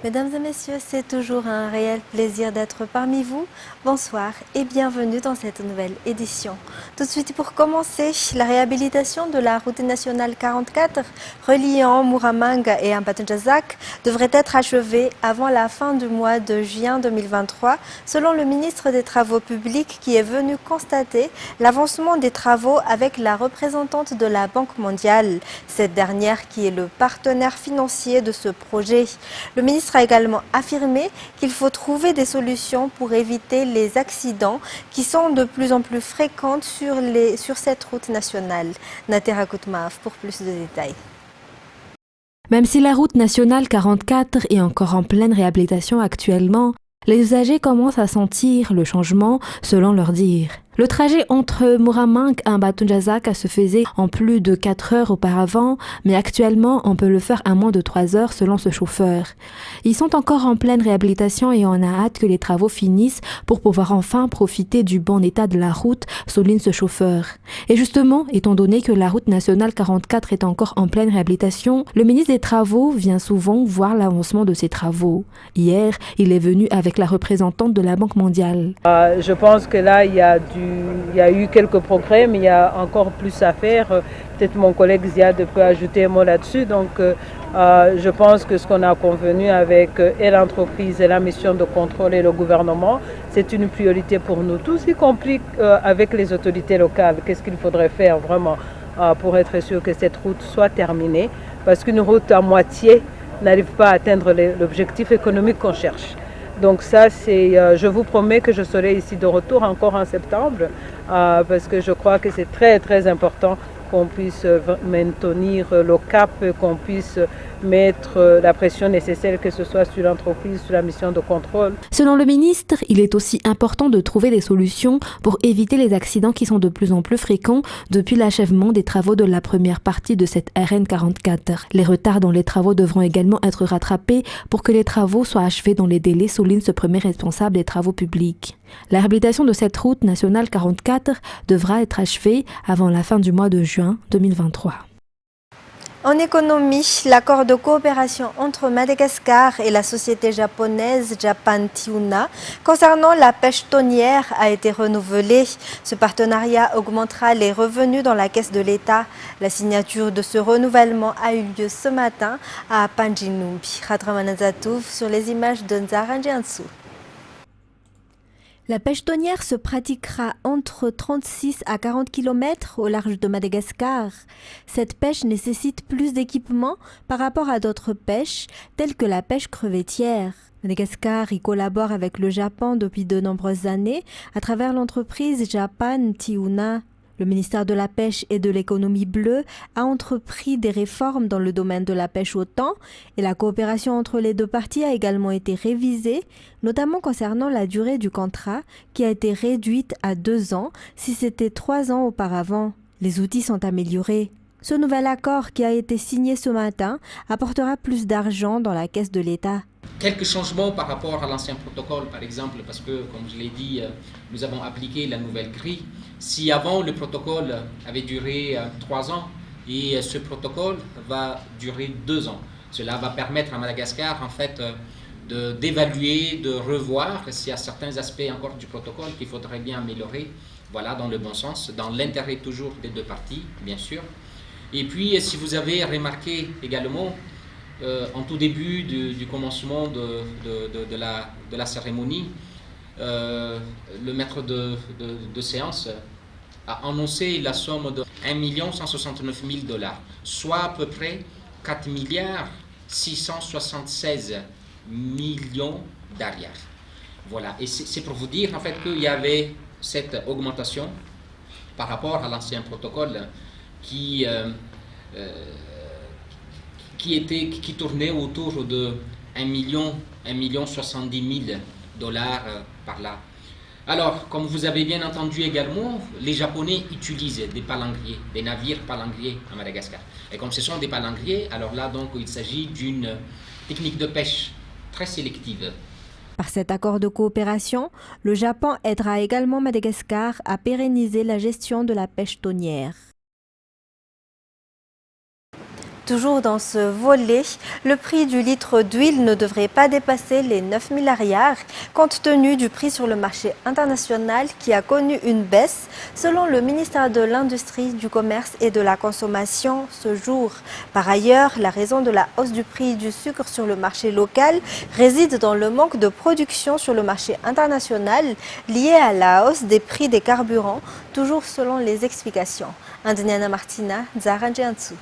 Mesdames et messieurs, c'est toujours un réel plaisir d'être parmi vous. Bonsoir et bienvenue dans cette nouvelle édition. Tout de suite pour commencer, la réhabilitation de la route nationale 44 reliant Muramanga et Ambatonjazak devrait être achevée avant la fin du mois de juin 2023, selon le ministre des Travaux publics qui est venu constater l'avancement des travaux avec la représentante de la Banque mondiale, cette dernière qui est le partenaire financier de ce projet. Le ministre a également affirmé qu'il faut trouver des solutions pour éviter les accidents qui sont de plus en plus fréquents sur cette route nationale. Natera Koutmaaf pour plus de détails. Même si la route nationale 44 est encore en pleine réhabilitation actuellement, les usagers commencent à sentir le changement selon leur dire. Le trajet entre Muramang et Ambatonjazak se faisait en plus de 4 heures auparavant, mais actuellement on peut le faire à moins de 3 heures selon ce chauffeur. Ils sont encore en pleine réhabilitation et on a hâte que les travaux finissent pour pouvoir enfin profiter du bon état de la route, souligne ce chauffeur. Et justement, étant donné que la route nationale 44 est encore en pleine réhabilitation, le ministre des Travaux vient souvent voir l'avancement de ces travaux. Hier, il est venu avec la représentante de la Banque mondiale. Je pense que là, il y a eu quelques progrès, mais il y a encore plus à faire. Peut-être mon collègue Ziad peut ajouter un mot là-dessus. Donc, je pense que ce qu'on a convenu avec et l'entreprise et la mission de contrôle et le gouvernement, c'est une priorité pour nous tous, y compris avec les autorités locales. Qu'est-ce qu'il faudrait faire vraiment pour être sûr que cette route soit terminée? Parce qu'une route à moitié n'arrive pas à atteindre l'objectif économique qu'on cherche. Donc ça, je vous promets que je serai ici de retour encore en septembre parce que je crois que c'est très très important qu'on puisse maintenir le cap, qu'on puisse mettre la pression nécessaire, que ce soit sur l'entreprise, sur la mission de contrôle. Selon le ministre, il est aussi important de trouver des solutions pour éviter les accidents qui sont de plus en plus fréquents depuis l'achèvement des travaux de la première partie de cette RN44. Les retards dans les travaux devront également être rattrapés pour que les travaux soient achevés dans les délais, souligne ce premier responsable des travaux publics. La réhabilitation de cette route nationale 44 devra être achevée avant la fin du mois de juin 2023. En économie, l'accord de coopération entre Madagascar et la société japonaise Japan Tuna concernant la pêche thonière a été renouvelé. Ce partenariat augmentera les revenus dans la caisse de l'État. La signature de ce renouvellement a eu lieu ce matin à Panjinumbi. Radramanazatouf sur les images de Nzara Njiansu. La pêche thonière se pratiquera entre 36 à 40 km au large de Madagascar. Cette pêche nécessite plus d'équipement par rapport à d'autres pêches, telles que la pêche crevettière. Madagascar y collabore avec le Japon depuis de nombreuses années à travers l'entreprise Japan Tuna. Le ministère de la Pêche et de l'Économie bleue a entrepris des réformes dans le domaine de la pêche au thon et la coopération entre les deux parties a également été révisée, notamment concernant la durée du contrat qui a été réduite à 2 ans si c'était 3 ans auparavant. Les outils sont améliorés. Ce nouvel accord qui a été signé ce matin apportera plus d'argent dans la caisse de l'État. Quelques changements par rapport à l'ancien protocole, par exemple, parce que, comme je l'ai dit, nous avons appliqué la nouvelle grille. Si avant le protocole avait duré 3 ans et ce protocole va durer 2 ans, cela va permettre à Madagascar en fait d'évaluer, de revoir s'il y a certains aspects encore du protocole qu'il faudrait bien améliorer, voilà, dans le bon sens, dans l'intérêt toujours des deux parties, bien sûr. Et puis, si vous avez remarqué également, en tout début du commencement de la cérémonie, le maître de séance a annoncé la somme de 1 169 000 $, soit à peu près 4 milliards 676 millions d'arières. Voilà, et c'est pour vous dire en fait qu'il y avait cette augmentation par rapport à l'ancien protocole qui tournait autour de 1 070 000 $ par là. Alors, comme vous avez bien entendu également, les Japonais utilisent des palangriers, des navires palangriers à Madagascar. Et comme ce sont des palangriers, alors là, donc, il s'agit d'une technique de pêche très sélective. Par cet accord de coopération, le Japon aidera également Madagascar à pérenniser la gestion de la pêche thonière. Toujours dans ce volet, le prix du litre d'huile ne devrait pas dépasser les 9 milliards compte tenu du prix sur le marché international qui a connu une baisse selon le ministère de l'Industrie, du Commerce et de la Consommation ce jour. Par ailleurs, la raison de la hausse du prix du sucre sur le marché local réside dans le manque de production sur le marché international lié à la hausse des prix des carburants, toujours selon les explications. Indeniana Martina, Zara Jiansu.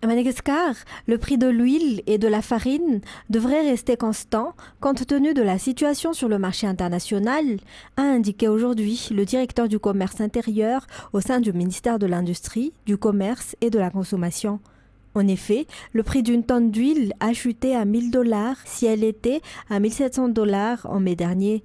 À Madagascar, le prix de l'huile et de la farine devrait rester constant compte tenu de la situation sur le marché international, a indiqué aujourd'hui le directeur du commerce intérieur au sein du ministère de l'Industrie, du Commerce et de la Consommation. En effet, le prix d'une tonne d'huile a chuté à $1 000 si elle était à $1 700 en mai dernier.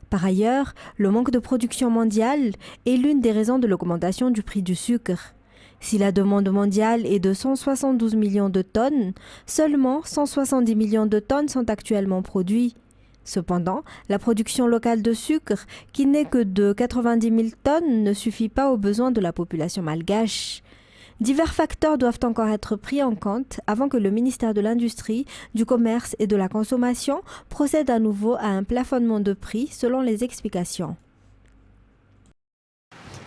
Par ailleurs, le manque de production mondiale est l'une des raisons de l'augmentation du prix du sucre. Si la demande mondiale est de 172 millions de tonnes, seulement 170 millions de tonnes sont actuellement produites. Cependant, la production locale de sucre, qui n'est que de 90 000 tonnes, ne suffit pas aux besoins de la population malgache. Divers facteurs doivent encore être pris en compte avant que le ministère de l'Industrie, du Commerce et de la Consommation procède à nouveau à un plafonnement de prix selon les explications.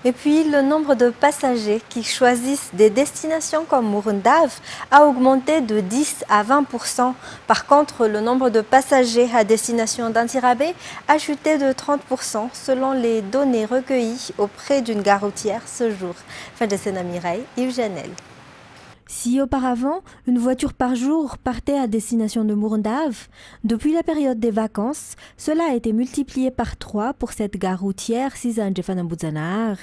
Et puis, le nombre de passagers qui choisissent des destinations comme Murundav a augmenté de 10 à 20%. Par contre, le nombre de passagers à destination d'Antirabé a chuté de 30% selon les données recueillies auprès d'une gare routière ce jour. Fin de scène à Mireille, Yves Janel. Si auparavant, une voiture par jour partait à destination de Murundav, depuis la période des vacances, cela a été multiplié par 3 pour cette gare routière Sizan-Jefanambudzanar.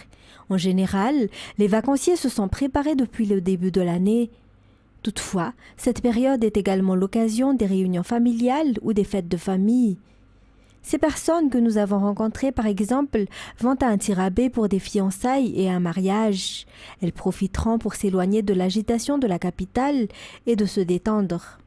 En général, les vacanciers se sont préparés depuis le début de l'année. Toutefois, cette période est également l'occasion des réunions familiales ou des fêtes de famille. Ces personnes que nous avons rencontrées, par exemple, vont à Antirabé pour des fiançailles et un mariage. Elles profiteront pour s'éloigner de l'agitation de la capitale et de se détendre.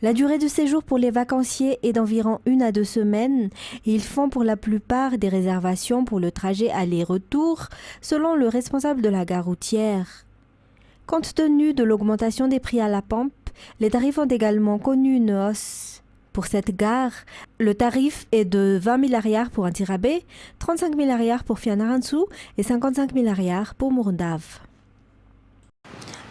La durée de séjour pour les vacanciers est d'environ 1 à 2 semaines et ils font pour la plupart des réservations pour le trajet aller-retour, selon le responsable de la gare routière. Compte tenu de l'augmentation des prix à la pompe, les tarifs ont également connu une hausse. Pour cette gare, le tarif est de 20 000 ariars pour Antirabé, 35 000 ariars pour Fianarantsoa et 55 000 ariars pour Murundav.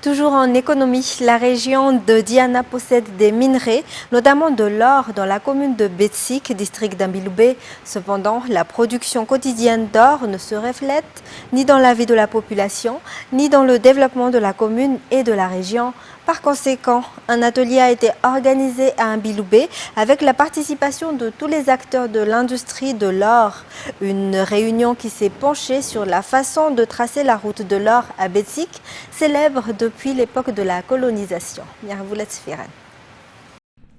Toujours en économie, la région de Diana possède des minerais, notamment de l'or dans la commune de Betsik, district d'Ambiloubé. Cependant, la production quotidienne d'or ne se reflète ni dans la vie de la population, ni dans le développement de la commune et de la région. Par conséquent, un atelier a été organisé à Ambiloubé avec la participation de tous les acteurs de l'industrie de l'or. Une réunion qui s'est penchée sur la façon de tracer la route de l'or à Betsik, célèbre depuis l'époque de la colonisation.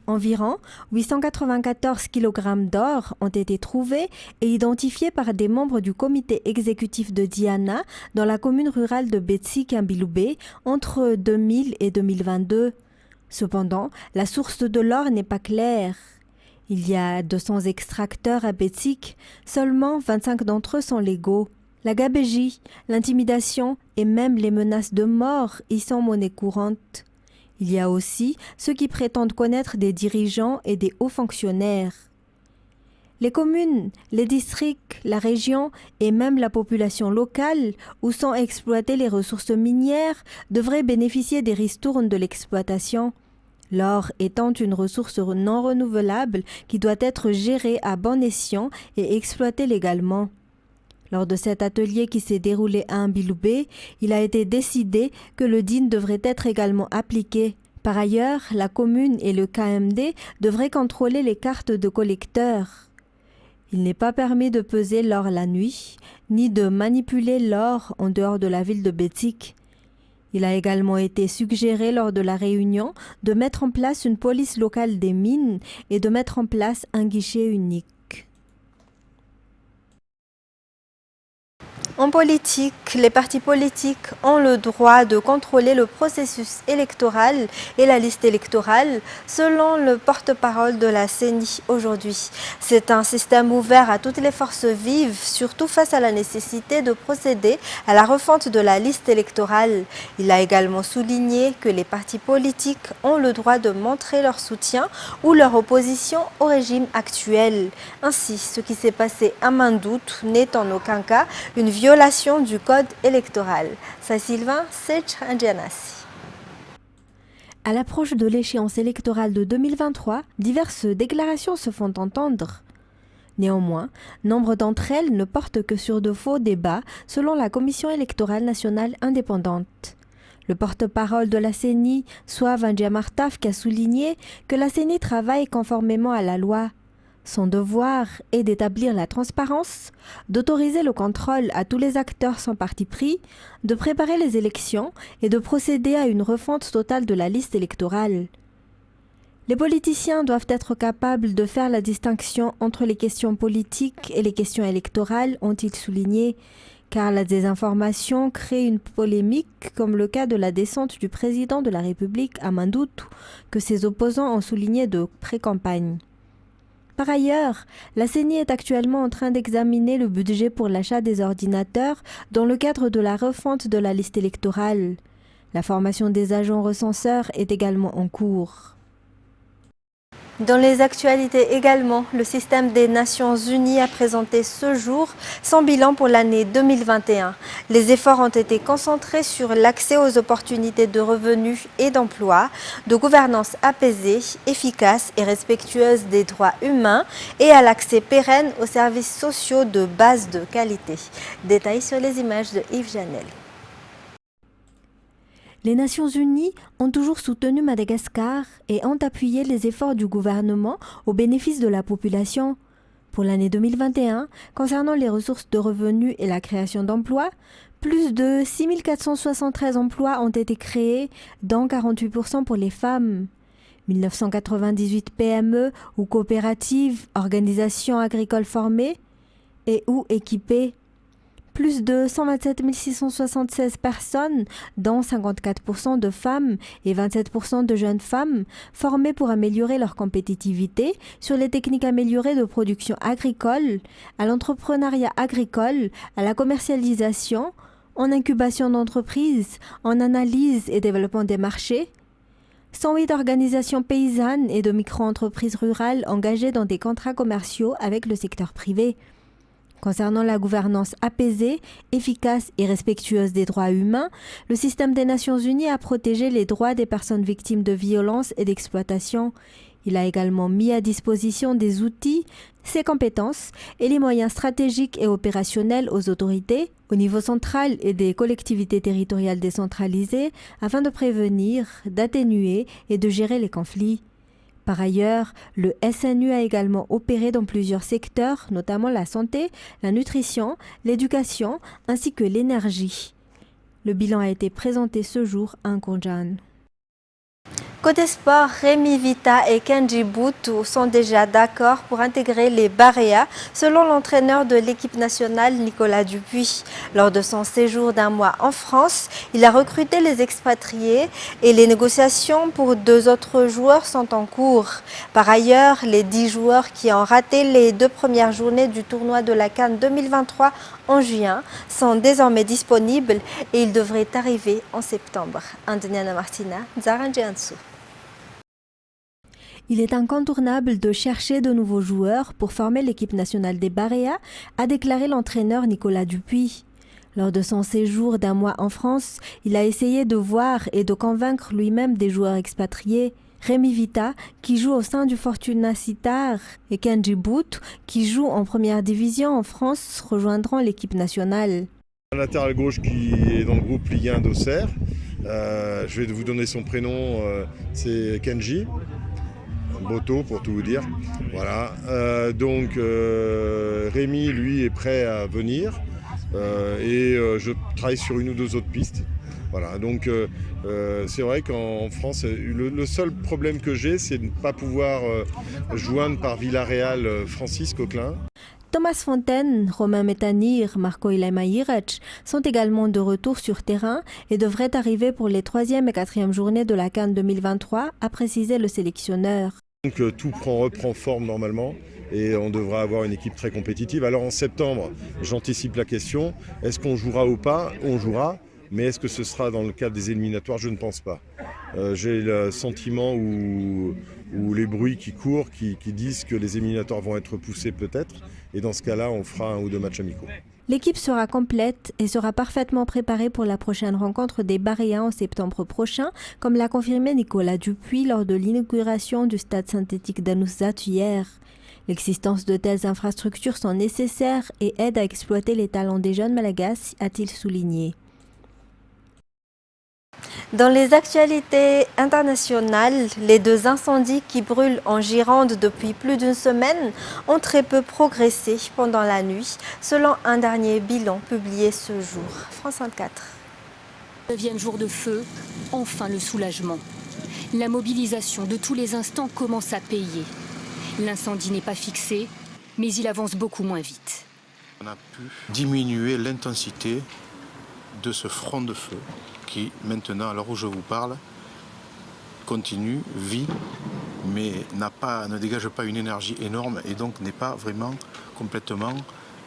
Environ 894 kg d'or ont été trouvés et identifiés par des membres du comité exécutif de Diana dans la commune rurale de Betsik-Ambiloubé entre 2000 et 2022. Cependant, la source de l'or n'est pas claire. Il y a 200 extracteurs à Betsik, seulement 25 d'entre eux sont légaux. La gabégie, l'intimidation et même les menaces de mort y sont monnaie courante. Il y a aussi ceux qui prétendent connaître des dirigeants et des hauts fonctionnaires. Les communes, les districts, la région et même la population locale où sont exploitées les ressources minières devraient bénéficier des ristournes de l'exploitation. L'or étant une ressource non renouvelable qui doit être gérée à bon escient et exploitée légalement. Lors de cet atelier qui s'est déroulé à Ambiloubé, il a été décidé que le DIN devrait être également appliqué. Par ailleurs, la commune et le KMD devraient contrôler les cartes de collecteurs. Il n'est pas permis de peser l'or la nuit, ni de manipuler l'or en dehors de la ville de Betsik. Il a également été suggéré lors de la réunion de mettre en place une police locale des mines et de mettre en place un guichet unique. En politique, les partis politiques ont le droit de contrôler le processus électoral et la liste électorale, selon le porte-parole de la CENI aujourd'hui. C'est un système ouvert à toutes les forces vives, surtout face à la nécessité de procéder à la refonte de la liste électorale. Il a également souligné que les partis politiques ont le droit de montrer leur soutien ou leur opposition au régime actuel. Ainsi, ce qui s'est passé à Mandout n'est en aucun cas une violation du code électoral. Ça, Sylvain, c'est Tchandjanassi. À l'approche de l'échéance électorale de 2023, diverses déclarations se font entendre. Néanmoins, nombre d'entre elles ne portent que sur de faux débats selon la Commission électorale nationale indépendante. Le porte-parole de la CENI, Souav Ndjamartaf, a souligné que la CENI travaille conformément à la loi. Son devoir est d'établir la transparence, d'autoriser le contrôle à tous les acteurs sans parti pris, de préparer les élections et de procéder à une refonte totale de la liste électorale. Les politiciens doivent être capables de faire la distinction entre les questions politiques et les questions électorales, ont-ils souligné, car la désinformation crée une polémique, comme le cas de la descente du président de la République à Mandout, que ses opposants ont souligné de pré-campagne. Par ailleurs, la CENI est actuellement en train d'examiner le budget pour l'achat des ordinateurs dans le cadre de la refonte de la liste électorale. La formation des agents recenseurs est également en cours. Dans les actualités également, le système des Nations Unies a présenté ce jour son bilan pour l'année 2021. Les efforts ont été concentrés sur l'accès aux opportunités de revenus et d'emploi, de gouvernance apaisée, efficace et respectueuse des droits humains et à l'accès pérenne aux services sociaux de base de qualité. Détails sur les images de Yves Janel. Les Nations Unies ont toujours soutenu Madagascar et ont appuyé les efforts du gouvernement au bénéfice de la population. Pour l'année 2021, concernant les ressources de revenus et la création d'emplois, plus de 6 473 emplois ont été créés, dont 48% pour les femmes. 1998 PME ou coopératives, organisations agricoles formées et ou équipées. Plus de 127 676 personnes, dont 54% de femmes et 27% de jeunes femmes, formées pour améliorer leur compétitivité sur les techniques améliorées de production agricole, à l'entrepreneuriat agricole, à la commercialisation, en incubation d'entreprises, en analyse et développement des marchés. 108 organisations paysannes et de micro-entreprises rurales engagées dans des contrats commerciaux avec le secteur privé. Concernant la gouvernance apaisée, efficace et respectueuse des droits humains, le système des Nations Unies a protégé les droits des personnes victimes de violences et d'exploitation. Il a également mis à disposition des outils, ses compétences et les moyens stratégiques et opérationnels aux autorités, au niveau central et des collectivités territoriales décentralisées, afin de prévenir, d'atténuer et de gérer les conflits. Par ailleurs, le SNU a également opéré dans plusieurs secteurs, notamment la santé, la nutrition, l'éducation ainsi que l'énergie. Le bilan a été présenté ce jour à Nkoudjan. Côté sport, Rémi Vita et Kenji Boutou sont déjà d'accord pour intégrer les Barea, selon l'entraîneur de l'équipe nationale Nicolas Dupuis. Lors de son séjour d'un mois en France, il a recruté les expatriés et les négociations pour 2 autres joueurs sont en cours. Par ailleurs, les 10 joueurs qui ont raté les 2 premières journées du tournoi de la CAN 2023 en juin sont désormais disponibles et ils devraient arriver en septembre. Andeniana Martina, Zaranjiansu. Il est incontournable de chercher de nouveaux joueurs pour former l'équipe nationale des Barea, a déclaré l'entraîneur Nicolas Dupuis. Lors de son séjour d'un mois en France, il a essayé de voir et de convaincre lui-même des joueurs expatriés. Rémi Vita, qui joue au sein du Fortuna Sittard, et Kenji Boutou, qui joue en première division en France, rejoindront l'équipe nationale. Un latéral gauche qui est dans le groupe Ligue 1 d'Auxerre. Je vais vous donner son prénom, c'est Kenji. Boto pour tout vous dire. Voilà. Rémi, lui, est prêt à venir et je travaille sur 1 ou 2 autres pistes. Voilà. Donc c'est vrai qu'en France, le seul problème que j'ai, c'est de ne pas pouvoir joindre par Villarreal Francis Coquelin. Thomas Fontaine, Romain Métanire, Marco Ilema Irac sont également de retour sur terrain et devraient arriver pour les 3e et 4e journées de la CAN 2023, a précisé le sélectionneur. Donc tout reprend forme normalement et on devra avoir une équipe très compétitive. Alors en septembre, j'anticipe la question, est-ce qu'on jouera ou pas? On jouera, mais est-ce que ce sera dans le cadre des éliminatoires? Je ne pense pas. J'ai le sentiment ou les bruits qui courent qui disent que les éliminatoires vont être poussés peut-être, et dans ce cas-là, on fera 1 ou 2 matchs amicaux. L'équipe sera complète et sera parfaitement préparée pour la prochaine rencontre des Baréens en septembre prochain, comme l'a confirmé Nicolas Dupuis lors de l'inauguration du stade synthétique d'Anousat hier. L'existence de telles infrastructures sont nécessaires et aident à exploiter les talents des jeunes Malagasy, a-t-il souligné. Dans les actualités internationales, les 2 incendies qui brûlent en Gironde depuis plus d'une semaine ont très peu progressé pendant la nuit, selon un dernier bilan publié ce jour. France 24. 9e jour de feu, enfin le soulagement. La mobilisation de tous les instants commence à payer. L'incendie n'est pas fixé, mais il avance beaucoup moins vite. On a pu diminuer l'intensité de ce front de feu qui, maintenant, à l'heure où je vous parle, continue, vit, mais ne dégage pas une énergie énorme et donc n'est pas vraiment complètement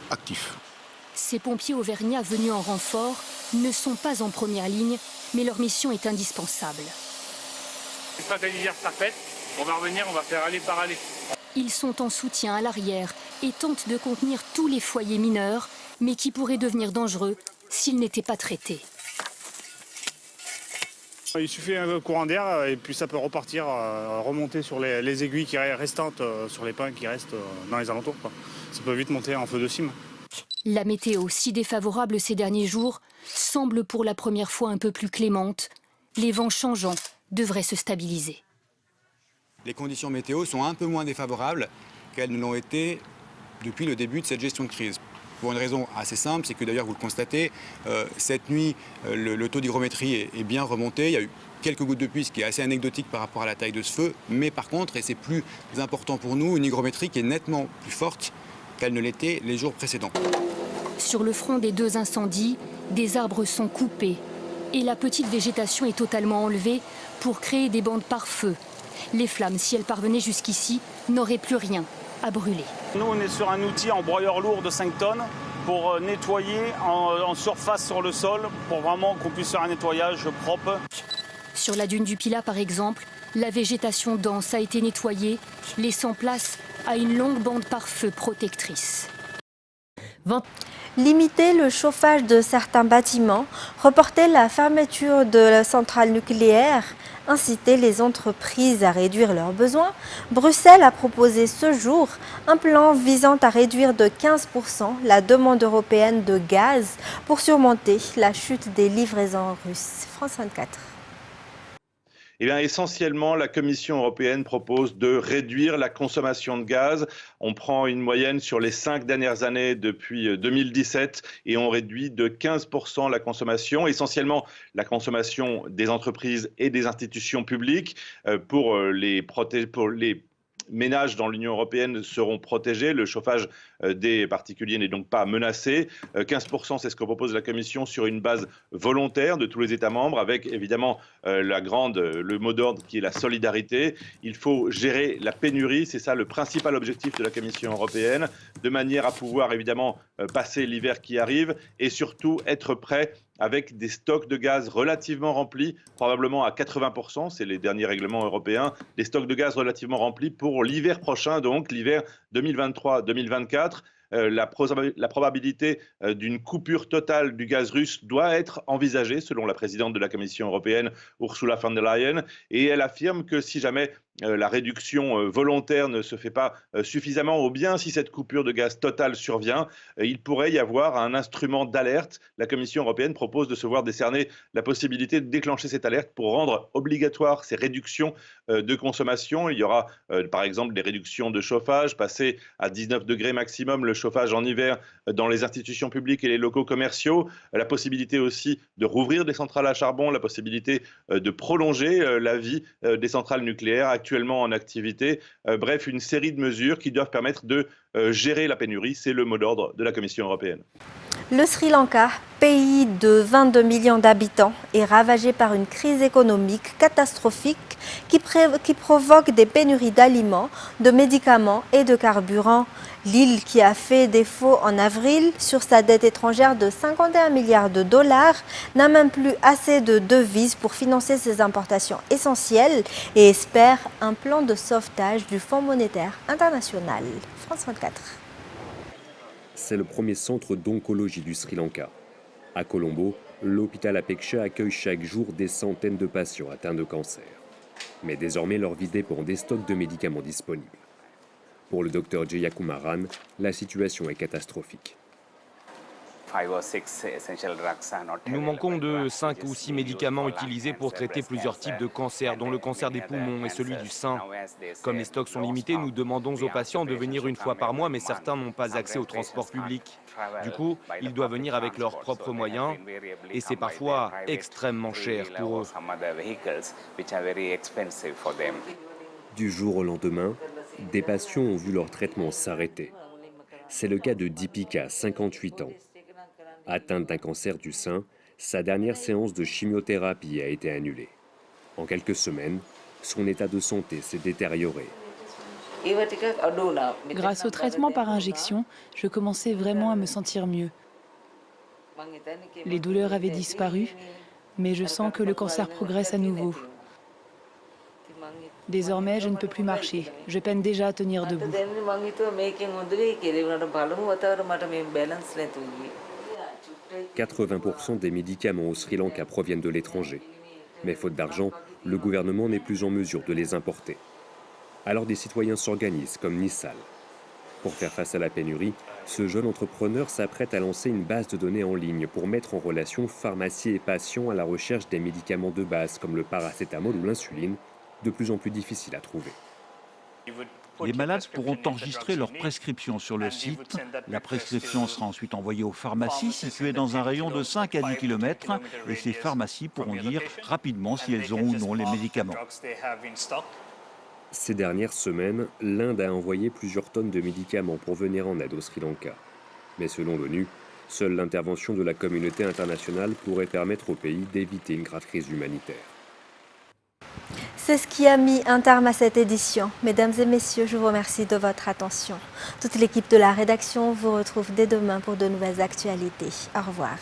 actif. Ces pompiers auvergnats venus en renfort ne sont pas en première ligne, mais leur mission est indispensable. Une fois que la lisière sera faite, on va revenir, on va faire aller par aller. Ils sont en soutien à l'arrière et tentent de contenir tous les foyers mineurs, mais qui pourraient devenir dangereux s'ils n'étaient pas traités. Il suffit un courant d'air et puis ça peut repartir, remonter sur les aiguilles qui restantes, sur les pins qui restent dans les alentours, quoi. Ça peut vite monter en feu de cime. La météo, si défavorable ces derniers jours, semble pour la première fois un peu plus clémente. Les vents changeants devraient se stabiliser. Les conditions météo sont un peu moins défavorables qu'elles ne l'ont été depuis le début de cette gestion de crise. Pour une raison assez simple, c'est que d'ailleurs vous le constatez, cette nuit le taux d'hygrométrie est bien remonté. Il y a eu quelques gouttes de pluie, ce qui est assez anecdotique par rapport à la taille de ce feu, mais par contre, et c'est plus important pour nous, une hygrométrie qui est nettement plus forte qu'elle ne l'était les jours précédents. Sur le front des 2 incendies, des arbres sont coupés et la petite végétation est totalement enlevée pour créer des bandes par feu. Les flammes, si elles parvenaient jusqu'ici, n'auraient plus rien à brûler. Nous, on est sur un outil en broyeur lourd de 5 tonnes pour nettoyer en surface sur le sol, pour vraiment qu'on puisse faire un nettoyage propre. Sur la dune du Pilat, par exemple, la végétation dense a été nettoyée, laissant place à une longue bande par feu protectrice. Limiter le chauffage de certains bâtiments, reporter la fermeture de la centrale nucléaire, inciter les entreprises à réduire leurs besoins, Bruxelles a proposé ce jour un plan visant à réduire de 15% la demande européenne de gaz pour surmonter la chute des livraisons russes. France 24. Eh bien, essentiellement, la Commission européenne propose de réduire la consommation de gaz. On prend une moyenne sur les 5 dernières années depuis 2017 et on réduit de 15% la consommation, essentiellement la consommation des entreprises et des institutions publiques pour les ménages dans l'Union européenne seront protégés. Le chauffage des particuliers n'est donc pas menacé. 15%, c'est ce que propose la Commission sur une base volontaire de tous les États membres, avec évidemment le mot d'ordre qui est la solidarité. Il faut gérer la pénurie, c'est ça le principal objectif de la Commission européenne, de manière à pouvoir évidemment passer l'hiver qui arrive et surtout être prêt avec des stocks de gaz relativement remplis, probablement à 80%, c'est les derniers règlements européens, des stocks de gaz relativement remplis pour l'hiver prochain, donc l'hiver 2023-2024. La probabilité d'une coupure totale du gaz russe doit être envisagée, selon la présidente de la Commission européenne, Ursula von der Leyen, et elle affirme que si jamais la réduction volontaire ne se fait pas suffisamment, ou bien si cette coupure de gaz totale survient, il pourrait y avoir un instrument d'alerte. La Commission européenne propose de se voir décerner la possibilité de déclencher cette alerte pour rendre obligatoire ces réductions de consommation. Il y aura par exemple des réductions de chauffage, passer à 19 degrés maximum le chauffage en hiver dans les institutions publiques et les locaux commerciaux, la possibilité aussi de rouvrir des centrales à charbon, la possibilité de prolonger la vie des centrales nucléaires. actuellement en activité. Bref, une série de mesures qui doivent permettre de gérer la pénurie. C'est le mot d'ordre de la Commission européenne. Le Sri Lanka, pays de 22 millions d'habitants, est ravagé par une crise économique catastrophique qui provoque des pénuries d'aliments, de médicaments et de carburant. L'île, qui a fait défaut en avril sur sa dette étrangère de 51 milliards de dollars, n'a même plus assez de devises pour financer ses importations essentielles et espère un plan de sauvetage du Fonds monétaire international. France 24. C'est le premier centre d'oncologie du Sri Lanka. À Colombo, l'hôpital Apeksha accueille chaque jour des centaines de patients atteints de cancer. Mais désormais, leur vie dépend des stocks de médicaments disponibles. Pour le docteur Jayakumaran, la situation est catastrophique. Nous manquons de 5 ou 6 médicaments utilisés pour traiter plusieurs types de cancers, dont le cancer des poumons et celui du sein. Comme les stocks sont limités, nous demandons aux patients de venir une fois par mois, mais certains n'ont pas accès au transport public. Du coup, ils doivent venir avec leurs propres moyens et c'est parfois extrêmement cher pour eux. Du jour au lendemain, des patients ont vu leur traitement s'arrêter. C'est le cas de Deepika, 58 ans. Atteinte d'un cancer du sein, sa dernière séance de chimiothérapie a été annulée. En quelques semaines, son état de santé s'est détérioré. Grâce au traitement par injection, je commençais vraiment à me sentir mieux. Les douleurs avaient disparu, mais je sens que le cancer progresse à nouveau. Désormais, je ne peux plus marcher. Je peine déjà à tenir debout. 80% des médicaments au Sri Lanka proviennent de l'étranger. Mais faute d'argent, le gouvernement n'est plus en mesure de les importer. Alors des citoyens s'organisent comme Nissal. Pour faire face à la pénurie, ce jeune entrepreneur s'apprête à lancer une base de données en ligne pour mettre en relation pharmacies et patients à la recherche des médicaments de base comme le paracétamol ou l'insuline, de plus en plus difficiles à trouver. Les malades pourront enregistrer leur prescription sur le site. La prescription sera ensuite envoyée aux pharmacies situées dans un rayon de 5 à 10 km et ces pharmacies pourront dire rapidement si elles ont ou non les médicaments. Ces dernières semaines, l'Inde a envoyé plusieurs tonnes de médicaments pour venir en aide au Sri Lanka. Mais selon l'ONU, seule l'intervention de la communauté internationale pourrait permettre au pays d'éviter une grave crise humanitaire. C'est ce qui a mis un terme à cette édition. Mesdames et messieurs, je vous remercie de votre attention. Toute l'équipe de la rédaction vous retrouve dès demain pour de nouvelles actualités. Au revoir.